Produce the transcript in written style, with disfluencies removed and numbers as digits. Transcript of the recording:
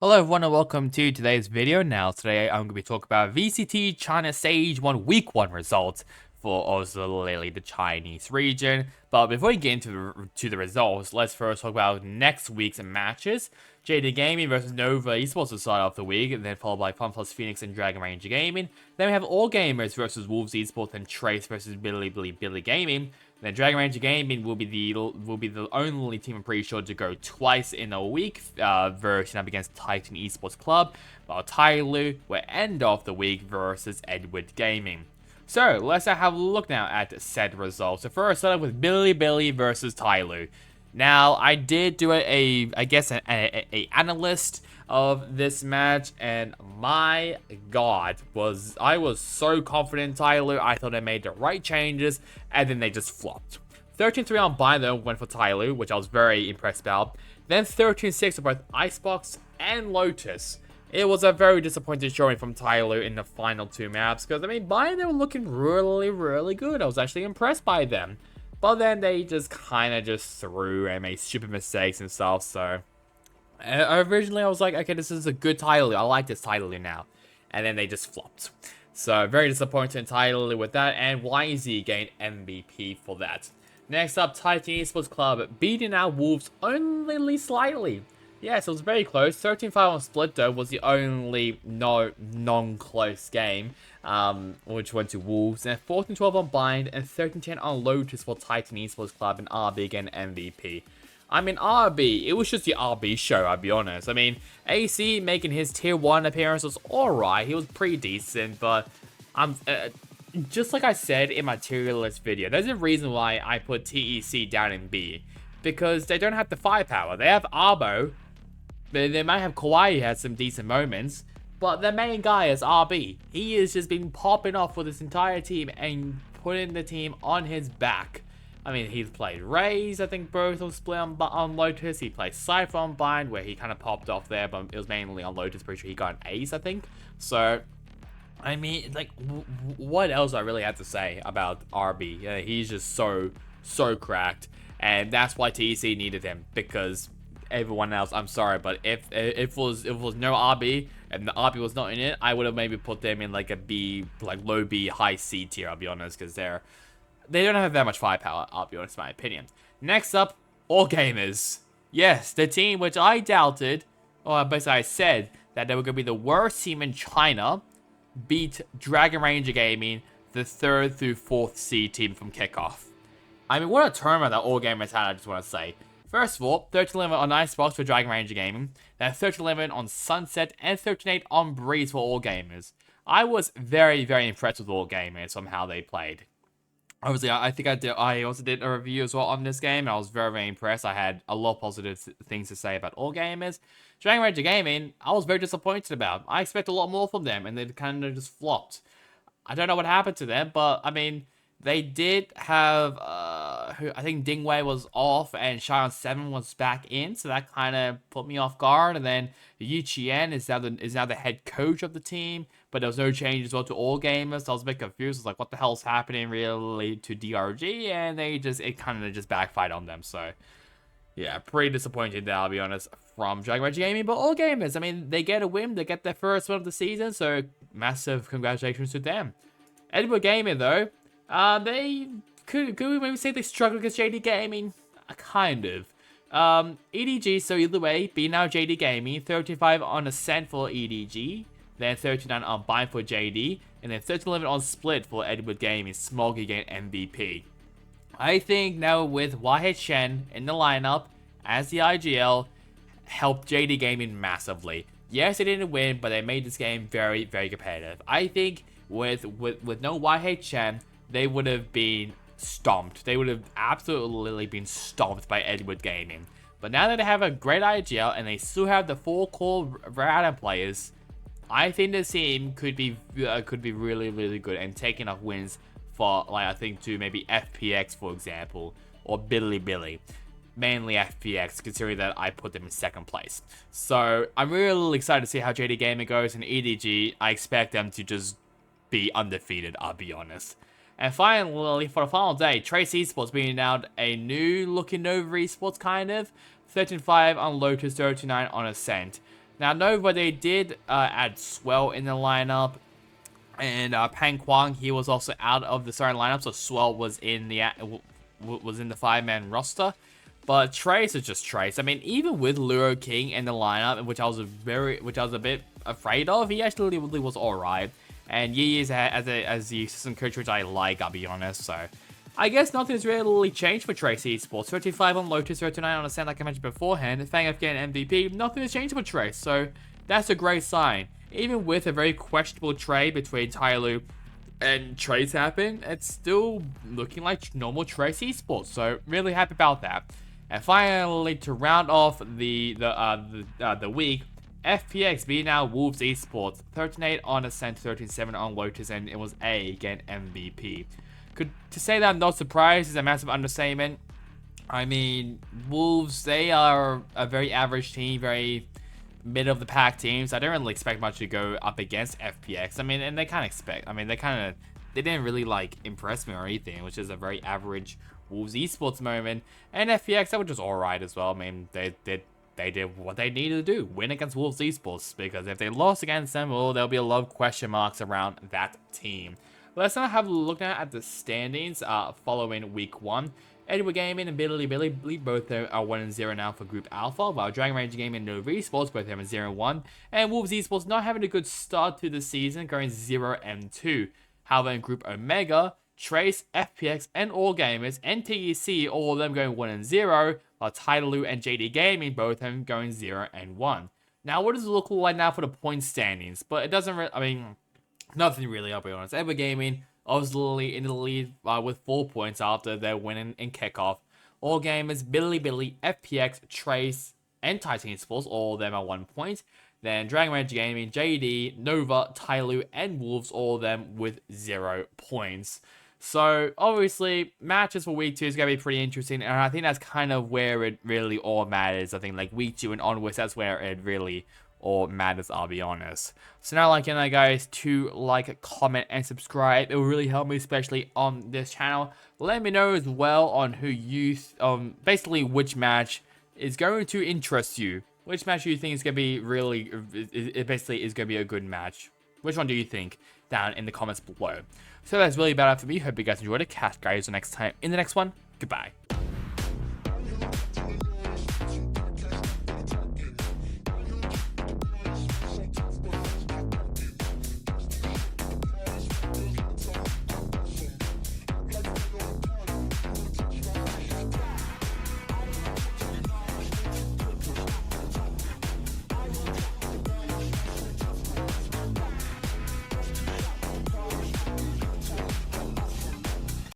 Hello everyone and welcome to today's video. Now today I'm going to be talking about VCT China Stage 1 Week 1 results for Australia, the Chinese region. But before we get into the results, let's first talk about next week's matches. JD Gaming versus Nova Esports to start off the week, and then followed by Fun Plus Phoenix and Dragon Ranger Gaming. Then we have All Gamers versus Wolves Esports and Trace versus Billy Gaming. Then Dragon Ranger Gaming will be the only team I'm pretty sure to go twice in a week, versus up against Titan Esports Club, while Tyloo will end off the week versus Edward Gaming. So let's have a look now at said results. So first, start with Billy versus Tyloo. Now I did do a analyst of this match, and my god, I was so confident in Tyloo. I thought they made the right changes, and then they just flopped. 13-3 on Binder went for Tyloo, which I was very impressed about. Then 13-6 for both Icebox and Lotus. It was a very disappointing showing from Tyloo in the final two maps, because, I mean, Binder were looking really good. I was actually impressed by them. But then they just kind of just threw and made stupid mistakes and stuff, so... originally, I was like, okay, this is a good Tyloo. I like this Tyloo now. And then they just flopped. So, very disappointing Tyloo with that, and YZ gained MVP for that. Next up, Titan Esports Club beating out Wolves only slightly. Yes, it was very close. 13-5 on Split, though, was the only non-close game, which went to Wolves. And 14-12 on Bind, and 13-10 on Lotus for Titan Esports Club, and RB again MVP. I mean, RB, it was just the RB show, I'll be honest. I mean, AC making his Tier 1 appearance was alright. He was pretty decent, but just like I said in my tier list video, there's a reason why I put TEC down in B. Because they don't have the firepower. They have Arbo. They might have Kawhi, who has some decent moments. But their main guy is RB. He has just been popping off for this entire team and putting the team on his back. I mean, he's played Raze, I think both on Split on Lotus. He played Cypher on Bind, where he kind of popped off there, but it was mainly on Lotus. Pretty sure he got an ace, I think. So, I mean, like, what else do I really have to say about RB? He's just so cracked. And that's why TEC needed him, because everyone else, I'm sorry, but if it was no RB and the RB was not in it, I would have maybe put them in like a B, like low B, high C tier, I'll be honest, because they don't have that much firepower, I'll be honest, in my opinion. Next up, All Gamers. Yes, the team which I doubted, or basically I said that they were going to be the worst team in China, beat Dragon Ranger Gaming, the 3rd through 4th seed team from kickoff. I mean, what a tournament that All Gamers had, I just want to say. First of all, 13-11 on Icebox for Dragon Ranger Gaming, then 13-11 on Sunset, and 13-8 on Breeze for All Gamers. I was very impressed with All Gamers from how they played. Obviously, I also did a review as well on this game, and I was very impressed. I had a lot of positive things to say about All Gamers. Dragon Ranger Gaming, I was very disappointed about. I expect a lot more from them, and they kind of just flopped. I don't know what happened to them, but, I mean... They did have, I think Dingwei was off and Shion 7 was back in, so that kind of put me off guard. And then Yu Chien is now the head coach of the team, but there was no change as well to All Gamers, so I was a bit confused. I was like, what the hell's happening really to DRG? And it kind of just backfired on them, so... Yeah, pretty disappointed there, I'll be honest, from Dragon Ranger Gaming, but All Gamers, I mean, they get a win, they get their first win of the season, so massive congratulations to them. Edward Gaming, though... they could we maybe say they struggled against JD Gaming? Kind of. EDG, so either way, beating out JD Gaming, 35 on Ascent for EDG, then 39 on Bind for JD, and then 13-11 on Split for Edward Gaming. Smoggy gained MVP. I think now with YHN in the lineup as the IGL, helped JD Gaming massively. Yes, they didn't win, but they made this game very competitive. I think with no YHN, they would have been stomped. They would have absolutely been stomped by Edward Gaming. But now that they have a great IGL and they still have the 4 core random players, I think this team could be really good and take enough wins for, like, I think to maybe FPX, for example, or Billy. Mainly FPX, considering that I put them in 2nd place. So I'm really excited to see how JD Gaming goes, and EDG, I expect them to just be undefeated, I'll be honest. And finally, for the final day, Trace Esports beating out a new looking Nova Esports, kind of. 13-5 on Lotus, 39 on Ascent. Now, Nova, they did add Swell in the lineup. And Pang Kwang, he was also out of the starting lineup, so Swell was in the 5-man roster. But Trace is just Trace. I mean, even with Luro King in the lineup, which I was a bit afraid of, he actually really was alright. And Yi is as the assistant coach, which I like, I'll be honest. So I guess nothing's really changed for Trace Esports. 35 on Lotus, 39 on Ascent, like I mentioned beforehand. Fang F getting MVP, nothing has changed for Trace. So that's a great sign. Even with a very questionable trade between Tyloo and Trace happening, it's still looking like normal Trace Esports. So really happy about that. And finally, to round off the week, FPX beating out Wolves Esports, 13-8 on Ascent, 13-7 on Lotus, and it was A again MVP. To say that I'm not surprised is a massive understatement. I mean, Wolves, they are a very average team, very mid of the pack teams. I don't really expect much to go up against FPX. I mean, and they they didn't really like impress me or anything, which is a very average Wolves Esports moment. And FPX, they were just alright as well. I mean, they did what they needed to do, win against Wolves Esports, because if they lost against them, well, there'll be a lot of question marks around that team. Let's now have a look now at the standings following week 1. Edward Gaming and Billy both are 1-0 now for Group Alpha, while Dragon Rage Gaming and Nova Esports both have 0-1, and Wolves Esports not having a good start to the season, going 0-2. However, in Group Omega, Trace, FPX, and All Gamers, and TEC, all of them going 1-0, while Tyloo and JD Gaming both have going 0-1. Now, what does it look like now for the point standings? But it doesn't really, I mean, nothing really, I'll be honest. Edward Gaming, obviously in the lead with 4 points after their win in kickoff. All Gamers, Billy, FPX, Trace, and Titan Sports, all of them are 1 point. Then Dragon Rage Gaming, JD, Nova, Tyloo, and Wolves, all of them with 0 points. So, obviously, matches for week 2 is going to be pretty interesting, and I think that's kind of where it really all matters. I think, like, week 2 and onwards, that's where it really all matters, I'll be honest. So now, like, guys, to like, comment, and subscribe. It will really help me, especially on this channel. Let me know as well on who you, basically which match is going to interest you. Which match do you think is going to be really, it basically is going to be a good match? Which one do you think? Down in the comments below. So that's really about it for me. Hope you guys enjoyed it. Catch guys next time in the next one. Goodbye.